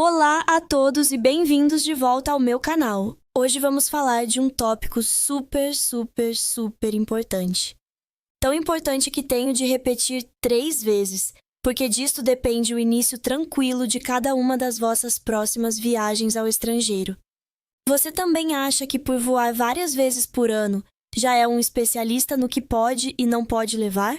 Olá a todos e bem-vindos de volta ao meu canal. Hoje vamos falar de um tópico super importante. Tão importante que tenho de repetir 3 vezes, porque disto depende o início tranquilo de cada uma das vossas próximas viagens ao estrangeiro. Você também acha que por voar várias vezes por ano já é um especialista no que pode e não pode levar?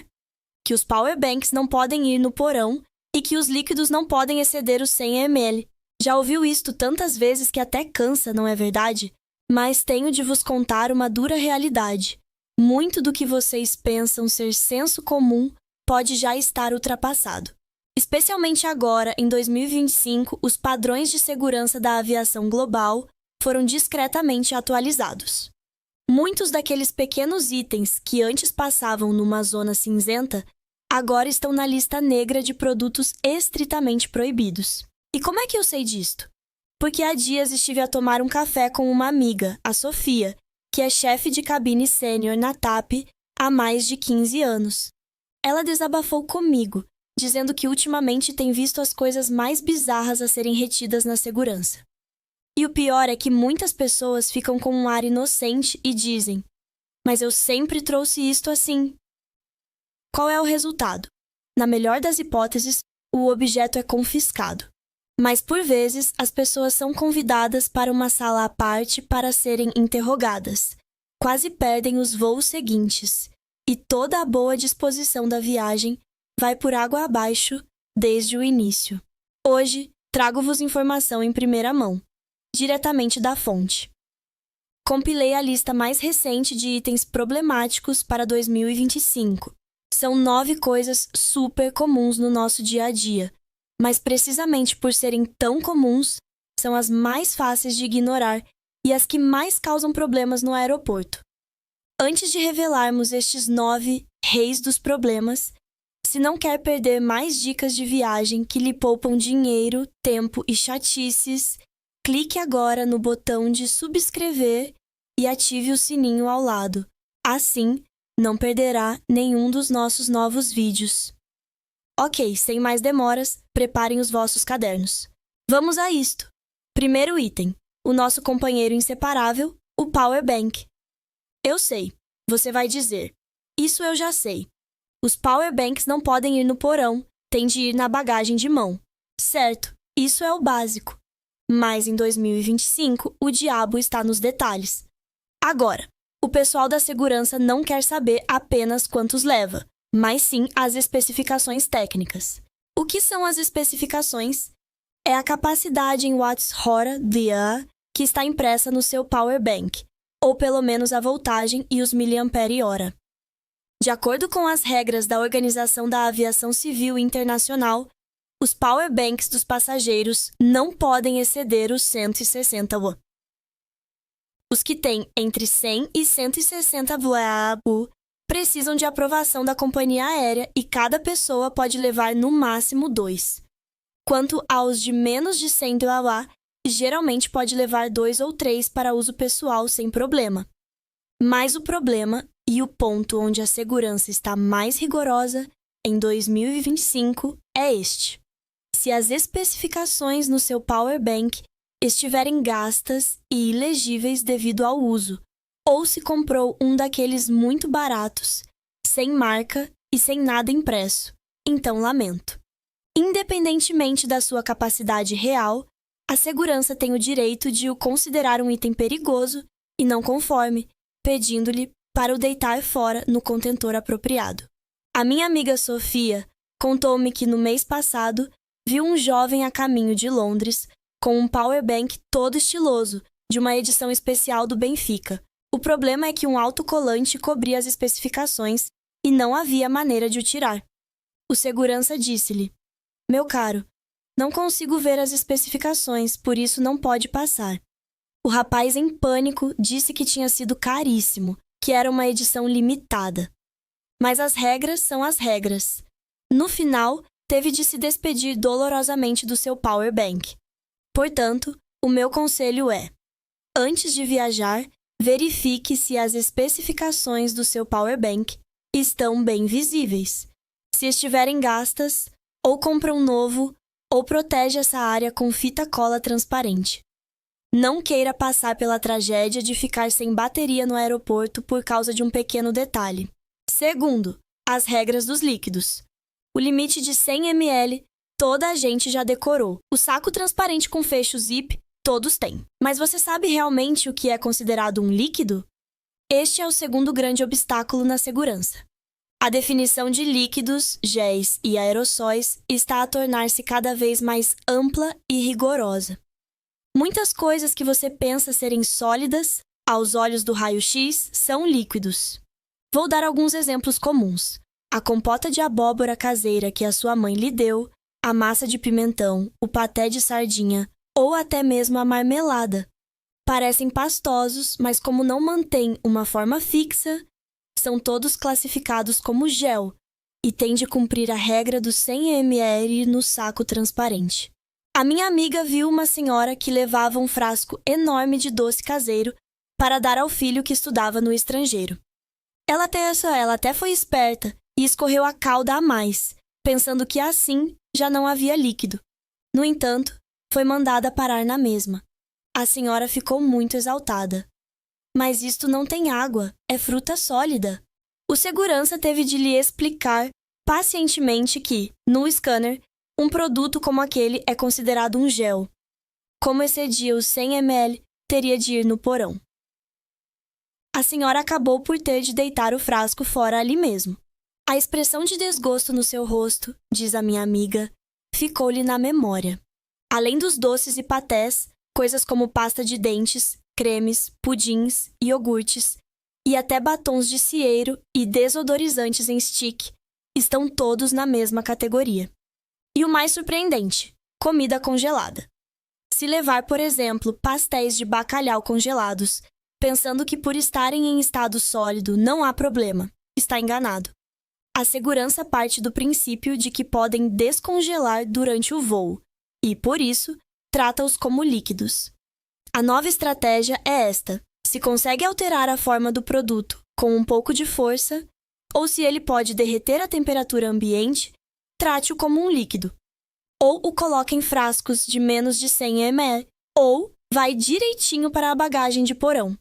Que os powerbanks não podem ir no porão e que os líquidos não podem exceder os 100 ml. Já ouviu isto tantas vezes que até cansa, não é verdade? Mas tenho de vos contar uma dura realidade. Muito do que vocês pensam ser senso comum pode já estar ultrapassado. Especialmente agora, em 2025, os padrões de segurança da aviação global foram discretamente atualizados. Muitos daqueles pequenos itens que antes passavam numa zona cinzenta agora estão na lista negra de produtos estritamente proibidos. E como é que eu sei disto? Porque há dias estive a tomar um café com uma amiga, a Sofia, que é chefe de cabine sênior na TAP há mais de 15 anos. Ela desabafou comigo, dizendo que ultimamente tem visto as coisas mais bizarras a serem retidas na segurança. E o pior é que muitas pessoas ficam com um ar inocente e dizem: "Mas eu sempre trouxe isto assim." Qual é o resultado? Na melhor das hipóteses, o objeto é confiscado. Mas, por vezes, as pessoas são convidadas para uma sala à parte para serem interrogadas. Quase perdem os voos seguintes. E toda a boa disposição da viagem vai por água abaixo desde o início. Hoje, trago-vos informação em primeira mão, diretamente da fonte. Compilei a lista mais recente de itens problemáticos para 2025. São 9 coisas super comuns no nosso dia a dia, mas precisamente por serem tão comuns, são as mais fáceis de ignorar e as que mais causam problemas no aeroporto. Antes de revelarmos estes 9 reis dos problemas, se não quer perder mais dicas de viagem que lhe poupam dinheiro, tempo e chatices, clique agora no botão de subscrever e ative o sininho ao lado. Assim, não perderá nenhum dos nossos novos vídeos. Ok, sem mais demoras, preparem os vossos cadernos. Vamos a isto! Primeiro item, o nosso companheiro inseparável, o powerbank. Eu sei, você vai dizer, isso eu já sei. Os powerbanks não podem ir no porão, têm de ir na bagagem de mão. Certo, isso é o básico. Mas em 2025, o diabo está nos detalhes. Agora, o pessoal da segurança não quer saber apenas quantos leva, mas sim as especificações técnicas. O que são as especificações? É a capacidade em watts-hora que está impressa no seu powerbank, ou pelo menos a voltagem e os miliampere-hora. De acordo com as regras da Organização da Aviação Civil Internacional, os powerbanks dos passageiros não podem exceder os 160 W. Os que têm entre 100 e 160 W precisam de aprovação da companhia aérea e cada pessoa pode levar no máximo 2. Quanto aos de menos de 100 W, geralmente pode levar 2 ou 3 para uso pessoal sem problema. Mas o problema, e o ponto onde a segurança está mais rigorosa, em 2025, é este. Se as especificações no seu powerbank estiverem gastas e ilegíveis devido ao uso, ou se comprou um daqueles muito baratos, sem marca e sem nada impresso, então lamento. Independentemente da sua capacidade real, a segurança tem o direito de o considerar um item perigoso e não conforme, pedindo-lhe para o deitar fora no contentor apropriado. A minha amiga Sofia contou-me que no mês passado viu um jovem a caminho de Londres com um powerbank todo estiloso, de uma edição especial do Benfica. O problema é que um autocolante cobria as especificações e não havia maneira de o tirar. O segurança disse-lhe: "Meu caro, não consigo ver as especificações, por isso não pode passar." O rapaz, em pânico, disse que tinha sido caríssimo, que era uma edição limitada. Mas as regras são as regras. No final, teve de se despedir dolorosamente do seu powerbank. Portanto, o meu conselho é: antes de viajar, verifique se as especificações do seu powerbank estão bem visíveis. Se estiverem gastas, ou compra um novo, ou protege essa área com fita cola transparente. Não queira passar pela tragédia de ficar sem bateria no aeroporto por causa de um pequeno detalhe. Segundo, as regras dos líquidos. O limite de 100 ml toda a gente já decorou. O saco transparente com fecho zip, todos têm. Mas você sabe realmente o que é considerado um líquido? Este é o segundo grande obstáculo na segurança. A definição de líquidos, géis e aerossóis está a tornar-se cada vez mais ampla e rigorosa. Muitas coisas que você pensa serem sólidas, aos olhos do raio-x, são líquidos. Vou dar alguns exemplos comuns. A compota de abóbora caseira que a sua mãe lhe deu, a massa de pimentão, o paté de sardinha ou até mesmo a marmelada. Parecem pastosos, mas como não mantêm uma forma fixa, são todos classificados como gel e têm de cumprir a regra dos 100 ml no saco transparente. A minha amiga viu uma senhora que levava um frasco enorme de doce caseiro para dar ao filho que estudava no estrangeiro. Ela até foi esperta e escorreu a calda a mais, pensando que assim já não havia líquido. No entanto, foi mandada parar na mesma. A senhora ficou muito exaltada. Mas isto não tem água, é fruta sólida. O segurança teve de lhe explicar pacientemente que, no scanner, um produto como aquele é considerado um gel. Como excedia os 100 ml, teria de ir no porão. A senhora acabou por ter de deitar o frasco fora ali mesmo. A expressão de desgosto no seu rosto, diz a minha amiga, ficou-lhe na memória. Além dos doces e patés, coisas como pasta de dentes, cremes, pudins, iogurtes e até batons de cieiro e desodorizantes em stick estão todos na mesma categoria. E o mais surpreendente, comida congelada. Se levar, por exemplo, pastéis de bacalhau congelados, pensando que por estarem em estado sólido não há problema, está enganado. A segurança parte do princípio de que podem descongelar durante o voo e, por isso, trata-os como líquidos. A nova estratégia é esta: se consegue alterar a forma do produto com um pouco de força, ou se ele pode derreter a temperatura ambiente, trate-o como um líquido. Ou o coloque em frascos de menos de 100 ml, ou vai direitinho para a bagagem de porão.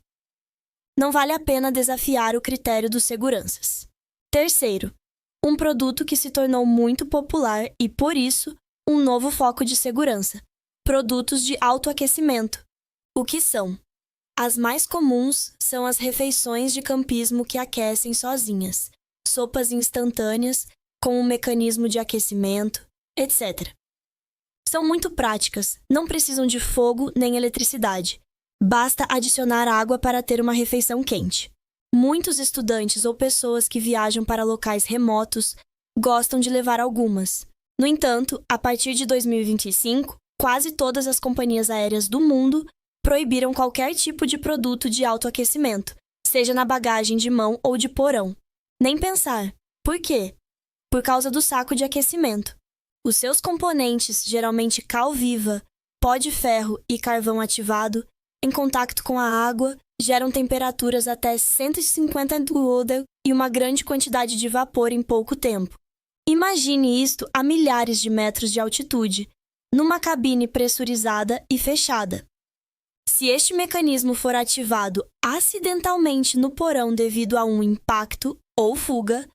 Não vale a pena desafiar o critério dos seguranças. Terceiro, um produto que se tornou muito popular e, por isso, um novo foco de segurança: produtos de autoaquecimento. O que são? As mais comuns são as refeições de campismo que aquecem sozinhas, sopas instantâneas com um mecanismo de aquecimento, etc. São muito práticas, não precisam de fogo nem eletricidade. Basta adicionar água para ter uma refeição quente. Muitos estudantes ou pessoas que viajam para locais remotos gostam de levar algumas. No entanto, a partir de 2025, quase todas as companhias aéreas do mundo proibiram qualquer tipo de produto de autoaquecimento, seja na bagagem de mão ou de porão. Nem pensar. Por quê? Por causa do saco de aquecimento. Os seus componentes, geralmente cal viva, pó de ferro e carvão ativado, em contato com a água, geram temperaturas até 150 graus e uma grande quantidade de vapor em pouco tempo. Imagine isto a milhares de metros de altitude, numa cabine pressurizada e fechada. Se este mecanismo for ativado acidentalmente no porão devido a um impacto ou fuga,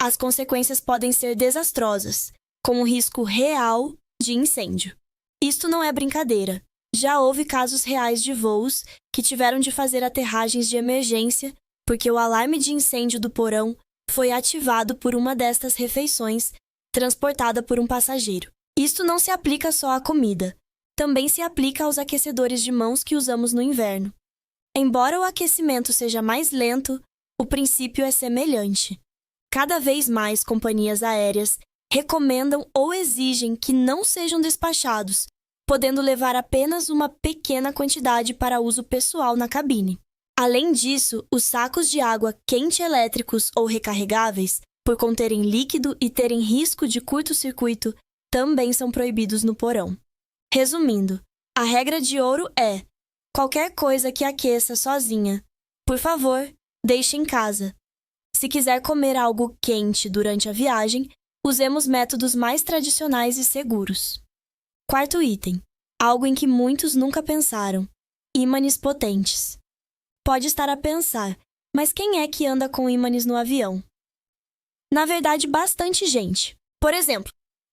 as consequências podem ser desastrosas, com um risco real de incêndio. Isto não é brincadeira. Já houve casos reais de voos que tiveram de fazer aterragens de emergência porque o alarme de incêndio do porão foi ativado por uma destas refeições transportada por um passageiro. Isto não se aplica só à comida. Também se aplica aos aquecedores de mãos que usamos no inverno. Embora o aquecimento seja mais lento, o princípio é semelhante. Cada vez mais companhias aéreas recomendam ou exigem que não sejam despachados, podendo levar apenas uma pequena quantidade para uso pessoal na cabine. Além disso, os sacos de água quente elétricos ou recarregáveis, por conterem líquido e terem risco de curto-circuito, também são proibidos no porão. Resumindo, a regra de ouro é: qualquer coisa que aqueça sozinha, por favor, deixe em casa. Se quiser comer algo quente durante a viagem, usemos métodos mais tradicionais e seguros. Quarto item. Algo em que muitos nunca pensaram. Ímãs potentes. Pode estar a pensar, mas quem é que anda com ímãs no avião? Na verdade, bastante gente. Por exemplo,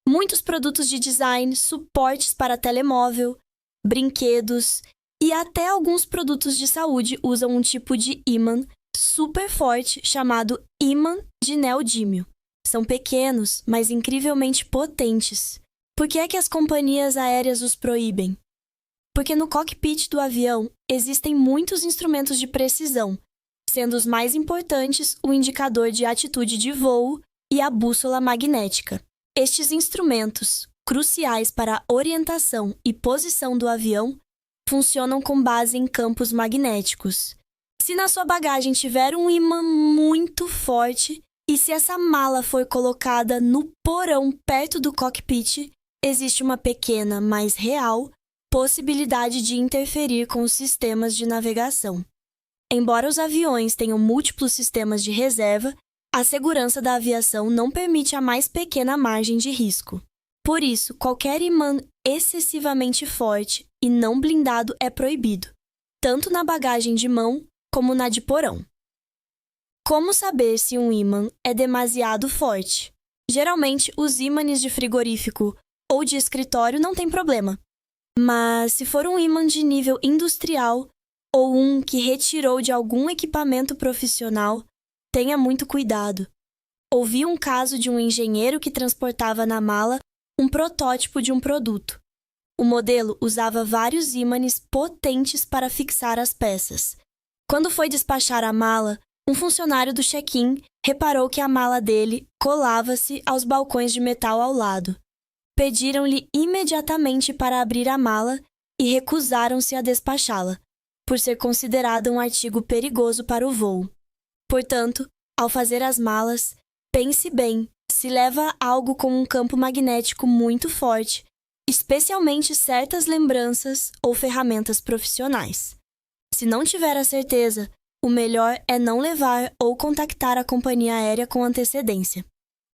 muitos produtos de design, suportes para telemóvel, brinquedos e até alguns produtos de saúde usam um tipo de ímã super forte chamado ímã de neodímio. São pequenos, mas incrivelmente potentes. Por que é que as companhias aéreas os proíbem? Porque no cockpit do avião existem muitos instrumentos de precisão, sendo os mais importantes o indicador de atitude de voo e a bússola magnética. Estes instrumentos, cruciais para a orientação e posição do avião, funcionam com base em campos magnéticos. Se na sua bagagem tiver um ímã muito forte e se essa mala for colocada no porão perto do cockpit, existe uma pequena, mas real, possibilidade de interferir com os sistemas de navegação. Embora os aviões tenham múltiplos sistemas de reserva, a segurança da aviação não permite a mais pequena margem de risco. Por isso, qualquer imã excessivamente forte e não blindado é proibido, tanto na bagagem de mão como na de porão. Como saber se um ímã é demasiado forte? Geralmente, os ímãs de frigorífico ou de escritório não tem problema. Mas se for um ímã de nível industrial ou um que retirou de algum equipamento profissional, tenha muito cuidado. Ouvi um caso de um engenheiro que transportava na mala um protótipo de um produto. O modelo usava vários ímãs potentes para fixar as peças. Quando foi despachar a mala, um funcionário do check-in reparou que a mala dele colava-se aos balcões de metal ao lado. Pediram-lhe imediatamente para abrir a mala e recusaram-se a despachá-la, por ser considerada um artigo perigoso para o voo. Portanto, ao fazer as malas, pense bem se leva algo com um campo magnético muito forte, especialmente certas lembranças ou ferramentas profissionais. Se não tiver a certeza, o melhor é não levar ou contactar a companhia aérea com antecedência.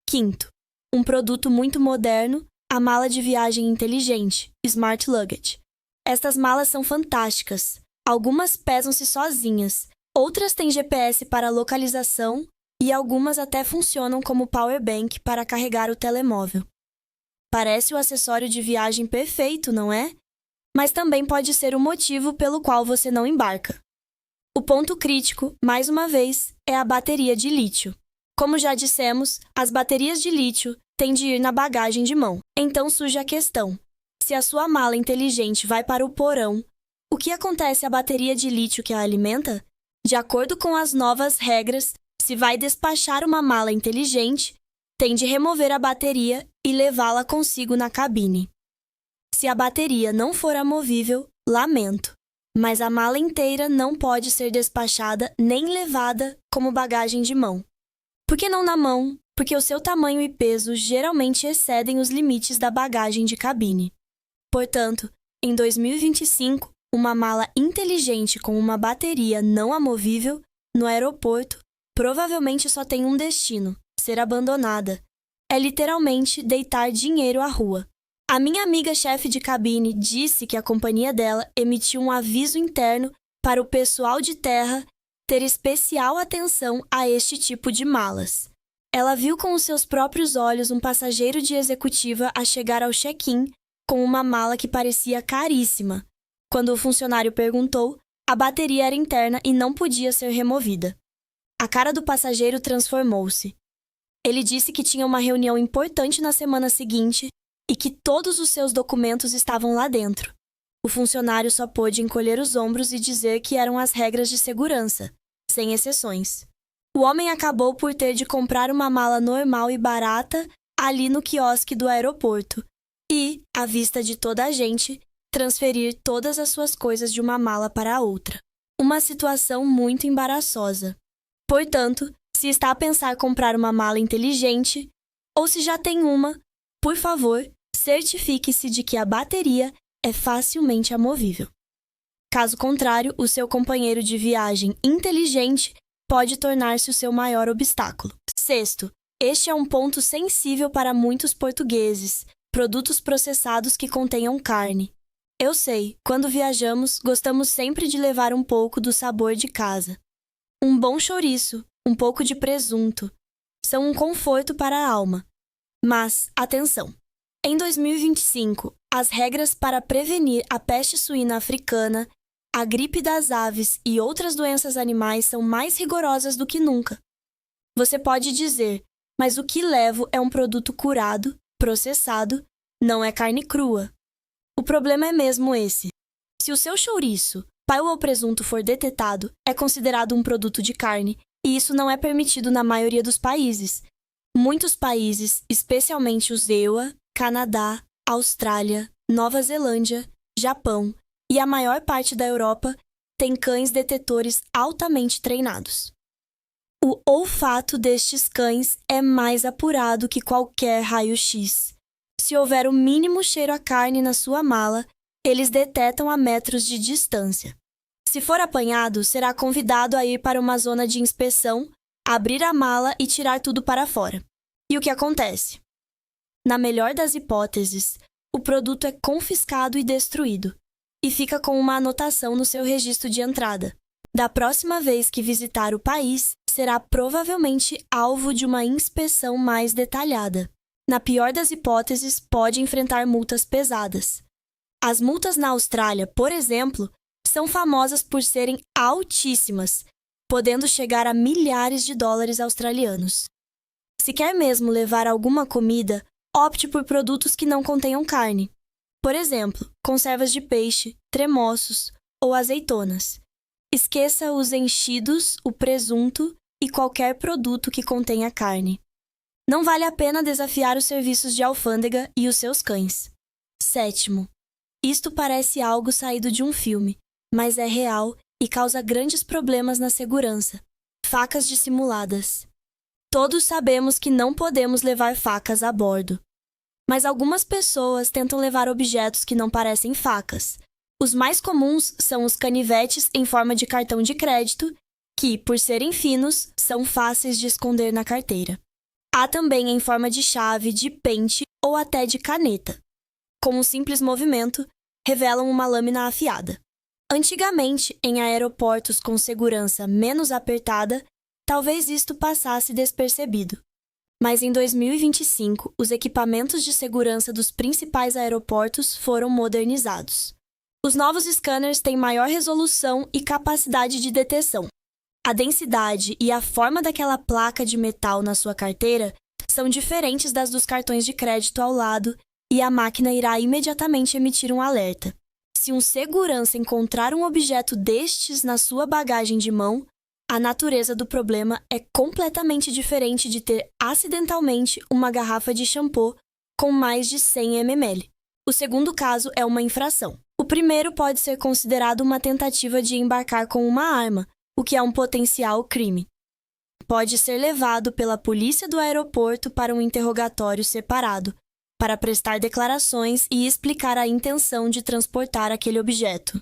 Quinto, um produto muito moderno, a mala de viagem inteligente, Smart Luggage. Estas malas são fantásticas. Algumas pesam-se sozinhas, outras têm GPS para localização e algumas até funcionam como power bank para carregar o telemóvel. Parece o acessório de viagem perfeito, não é? Mas também pode ser o motivo pelo qual você não embarca. O ponto crítico, mais uma vez, é a bateria de lítio. Como já dissemos, as baterias de lítio têm de ir na bagagem de mão. Então surge a questão: se a sua mala inteligente vai para o porão, o que acontece à bateria de lítio que a alimenta? De acordo com as novas regras, se vai despachar uma mala inteligente, tem de remover a bateria e levá-la consigo na cabine. Se a bateria não for amovível, lamento, mas a mala inteira não pode ser despachada nem levada como bagagem de mão. Por que não na mão? Porque o seu tamanho e peso geralmente excedem os limites da bagagem de cabine. Portanto, em 2025, uma mala inteligente com uma bateria não amovível no aeroporto provavelmente só tem um destino: ser abandonada. É literalmente deitar dinheiro à rua. A minha amiga chefe de cabine disse que a companhia dela emitiu um aviso interno para o pessoal de terra ter especial atenção a este tipo de malas. Ela viu com os seus próprios olhos um passageiro de executiva a chegar ao check-in com uma mala que parecia caríssima. Quando o funcionário perguntou, a bateria era interna e não podia ser removida. A cara do passageiro transformou-se. Ele disse que tinha uma reunião importante na semana seguinte e que todos os seus documentos estavam lá dentro. O funcionário só pôde encolher os ombros e dizer que eram as regras de segurança, sem exceções. O homem acabou por ter de comprar uma mala normal e barata ali no quiosque do aeroporto e, à vista de toda a gente, transferir todas as suas coisas de uma mala para a outra. Uma situação muito embaraçosa. Portanto, se está a pensar comprar uma mala inteligente, ou se já tem uma, por favor, certifique-se de que a bateria é facilmente amovível. Caso contrário, o seu companheiro de viagem inteligente pode tornar-se o seu maior obstáculo. Sexto, este é um ponto sensível para muitos portugueses, produtos processados que contenham carne. Eu sei, quando viajamos, gostamos sempre de levar um pouco do sabor de casa. Um bom chouriço, um pouco de presunto, são um conforto para a alma. Mas, atenção! Em 2025, as regras para prevenir a peste suína africana, a gripe das aves e outras doenças animais são mais rigorosas do que nunca. Você pode dizer, mas o que levo é um produto curado, processado, não é carne crua. O problema é mesmo esse. Se o seu chouriço, pão ou presunto for detetado, é considerado um produto de carne, e isso não é permitido na maioria dos países. Muitos países, especialmente os EUA, Canadá, Austrália, Nova Zelândia, Japão e a maior parte da Europa, têm cães detetores altamente treinados. O olfato destes cães é mais apurado que qualquer raio-x. Se houver o mínimo cheiro a carne na sua mala, eles detetam a metros de distância. Se for apanhado, será convidado a ir para uma zona de inspeção, abrir a mala e tirar tudo para fora. E o que acontece? Na melhor das hipóteses, o produto é confiscado e destruído, e fica com uma anotação no seu registro de entrada. Da próxima vez que visitar o país, será provavelmente alvo de uma inspeção mais detalhada. Na pior das hipóteses, pode enfrentar multas pesadas. As multas na Austrália, por exemplo, são famosas por serem altíssimas, podendo chegar a milhares de dólares australianos. Se quer mesmo levar alguma comida, opte por produtos que não contenham carne. Por exemplo, conservas de peixe, tremoços ou azeitonas. Esqueça os enchidos, o presunto e qualquer produto que contenha carne. Não vale a pena desafiar os serviços de alfândega e os seus cães. 7º. Isto parece algo saído de um filme, mas é real e causa grandes problemas na segurança. Facas dissimuladas. Todos sabemos que não podemos levar facas a bordo. Mas algumas pessoas tentam levar objetos que não parecem facas. Os mais comuns são os canivetes em forma de cartão de crédito, que, por serem finos, são fáceis de esconder na carteira. Há também em forma de chave, de pente ou até de caneta. Com um simples movimento, revelam uma lâmina afiada. Antigamente, em aeroportos com segurança menos apertada, talvez isto passasse despercebido. Mas em 2025, os equipamentos de segurança dos principais aeroportos foram modernizados. Os novos scanners têm maior resolução e capacidade de detecção. A densidade e a forma daquela placa de metal na sua carteira são diferentes das dos cartões de crédito ao lado e a máquina irá imediatamente emitir um alerta. Se um segurança encontrar um objeto destes na sua bagagem de mão, a natureza do problema é completamente diferente de ter acidentalmente uma garrafa de shampoo com mais de 100 ml. O segundo caso é uma infração. O primeiro pode ser considerado uma tentativa de embarcar com uma arma, o que é um potencial crime. Pode ser levado pela polícia do aeroporto para um interrogatório separado, para prestar declarações e explicar a intenção de transportar aquele objeto.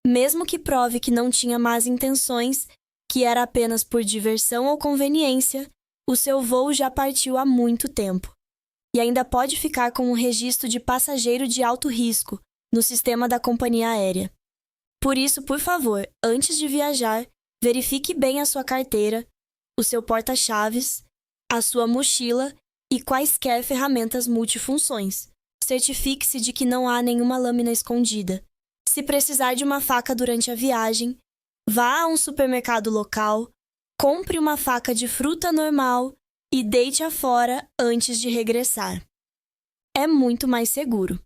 Mesmo que prove que não tinha más intenções, que era apenas por diversão ou conveniência, o seu voo já partiu há muito tempo. E ainda pode ficar com um registro de passageiro de alto risco no sistema da companhia aérea. Por isso, por favor, antes de viajar, verifique bem a sua carteira, o seu porta-chaves, a sua mochila e quaisquer ferramentas multifunções. Certifique-se de que não há nenhuma lâmina escondida. Se precisar de uma faca durante a viagem, vá a um supermercado local, compre uma faca de fruta normal e deite-a fora antes de regressar. É muito mais seguro.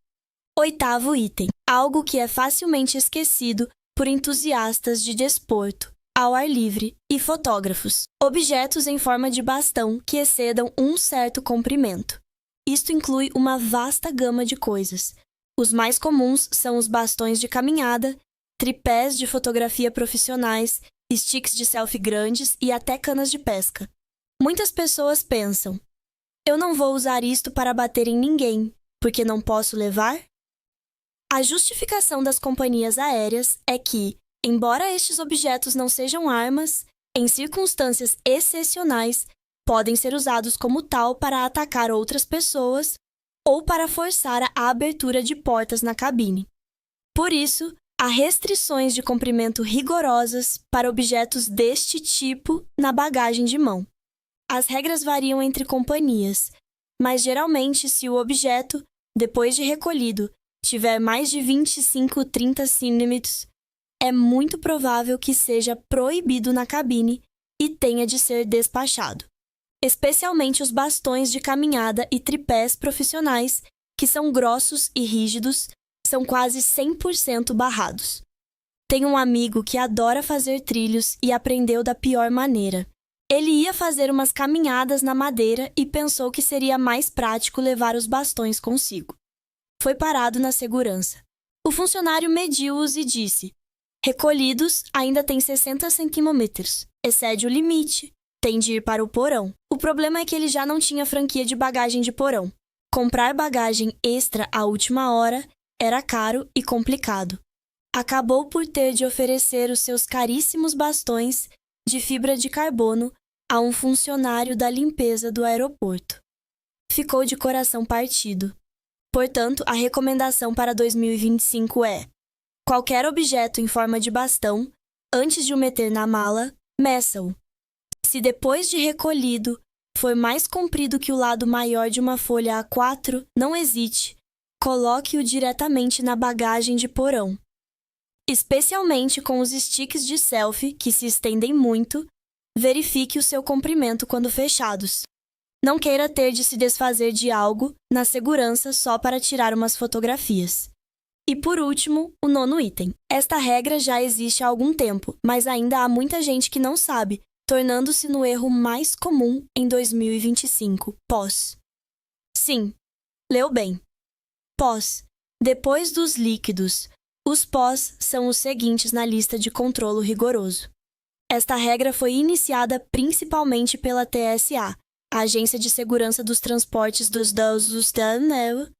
8º item. Algo que é facilmente esquecido por entusiastas de desporto, ao ar livre e fotógrafos. Objetos em forma de bastão que excedam um certo comprimento. Isto inclui uma vasta gama de coisas. Os mais comuns são os bastões de caminhada, tripés de fotografia profissionais, sticks de selfie grandes e até canas de pesca. Muitas pessoas pensam: eu não vou usar isto para bater em ninguém, porque não posso levar? A justificação das companhias aéreas é que, embora estes objetos não sejam armas, em circunstâncias excepcionais, podem ser usados como tal para atacar outras pessoas ou para forçar a abertura de portas na cabine. Por isso, há restrições de comprimento rigorosas para objetos deste tipo na bagagem de mão. As regras variam entre companhias, mas geralmente se o objeto, depois de recolhido, tiver mais de 25-30 centímetros, é muito provável que seja proibido na cabine e tenha de ser despachado. Especialmente os bastões de caminhada e tripés profissionais, que são grossos e rígidos, são quase 100% barrados. Tenho um amigo que adora fazer trilhos e aprendeu da pior maneira. Ele ia fazer umas caminhadas na madeira e pensou que seria mais prático levar os bastões consigo. Foi parado na segurança. O funcionário mediu-os e disse: recolhidos, ainda tem 60 centímetros. Excede o limite. Tem de ir para o porão. O problema é que ele já não tinha franquia de bagagem de porão. Comprar bagagem extra à última hora era caro e complicado. Acabou por ter de oferecer os seus caríssimos bastões de fibra de carbono a um funcionário da limpeza do aeroporto. Ficou de coração partido. Portanto, a recomendação para 2025 é: qualquer objeto em forma de bastão, antes de o meter na mala, meça-o. Se depois de recolhido for mais comprido que o lado maior de uma folha A4, não hesite, coloque-o diretamente na bagagem de porão. Especialmente com os sticks de selfie, que se estendem muito, verifique o seu comprimento quando fechados. Não queira ter de se desfazer de algo na segurança só para tirar umas fotografias. E por último, o 9º item. Esta regra já existe há algum tempo, mas ainda há muita gente que não sabe, tornando-se no erro mais comum em 2025, pós. Sim, leu bem. Pós. Depois dos líquidos, os pós são os seguintes na lista de controlo rigoroso. Esta regra foi iniciada principalmente pela TSA, a Agência de Segurança dos Transportes dos Estados Unidos,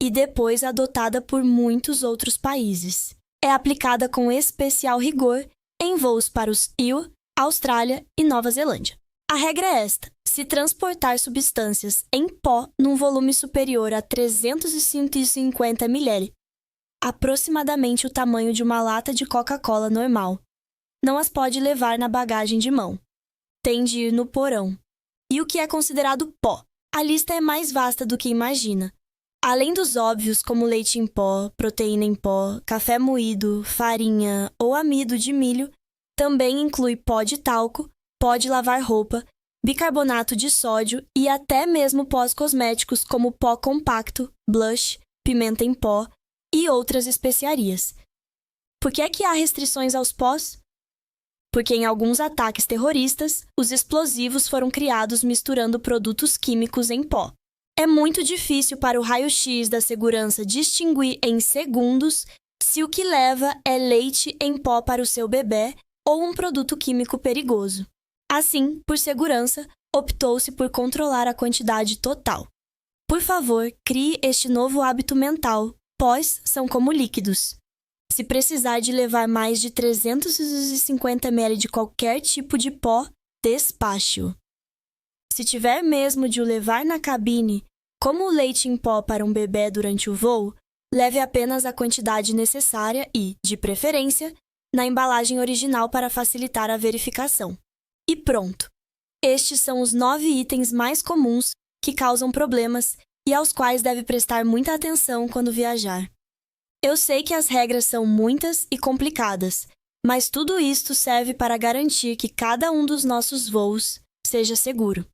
e depois adotada por muitos outros países. É aplicada com especial rigor em voos para os EU, Austrália e Nova Zelândia. A regra é esta: se transportar substâncias em pó num volume superior a 350 ml, aproximadamente o tamanho de uma lata de Coca-Cola normal, não as pode levar na bagagem de mão. Tem de ir no porão. E o que é considerado pó? A lista é mais vasta do que imagina. Além dos óbvios como leite em pó, proteína em pó, café moído, farinha ou amido de milho, também inclui pó de talco, pó de lavar roupa, bicarbonato de sódio e até mesmo pós cosméticos como pó compacto, blush, pimenta em pó e outras especiarias. Por que é que há restrições aos pós? Porque em alguns ataques terroristas, os explosivos foram criados misturando produtos químicos em pó. É muito difícil para o raio-x da segurança distinguir em segundos se o que leva é leite em pó para o seu bebê ou um produto químico perigoso. Assim, por segurança, optou-se por controlar a quantidade total. Por favor, crie este novo hábito mental. Pós são como líquidos. Se precisar de levar mais de 350 ml de qualquer tipo de pó, despache-o. Se tiver mesmo de o levar na cabine, como o leite em pó para um bebê durante o voo, leve apenas a quantidade necessária e, de preferência, na embalagem original para facilitar a verificação. E pronto! Estes são os 9 itens mais comuns que causam problemas e aos quais deve prestar muita atenção quando viajar. Eu sei que as regras são muitas e complicadas, mas tudo isto serve para garantir que cada um dos nossos voos seja seguro.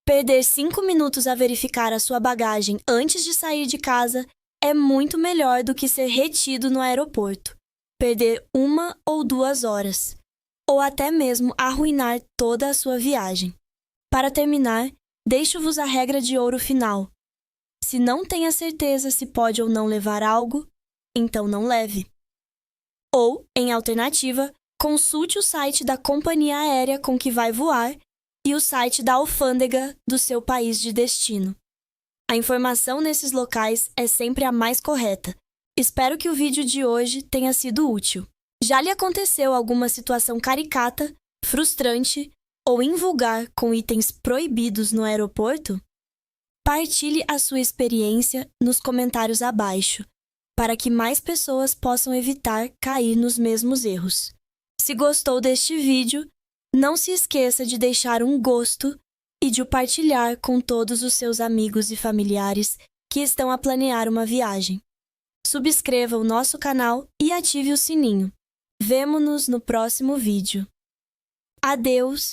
Perder 5 minutos a verificar a sua bagagem antes de sair de casa é muito melhor do que ser retido no aeroporto, perder 1 ou 2 horas, ou até mesmo arruinar toda a sua viagem. Para terminar, deixo-vos a regra de ouro final. Se não tem a certeza se pode ou não levar algo, então não leve. Ou, em alternativa, consulte o site da companhia aérea com que vai voar e o site da alfândega do seu país de destino. A informação nesses locais é sempre a mais correta. Espero que o vídeo de hoje tenha sido útil. Já lhe aconteceu alguma situação caricata, frustrante ou invulgar com itens proibidos no aeroporto? Partilhe a sua experiência nos comentários abaixo, para que mais pessoas possam evitar cair nos mesmos erros. Se gostou deste vídeo, não se esqueça de deixar um gosto e de o partilhar com todos os seus amigos e familiares que estão a planear uma viagem. Subscreva o nosso canal e ative o sininho. Vemo-nos no próximo vídeo. Adeus!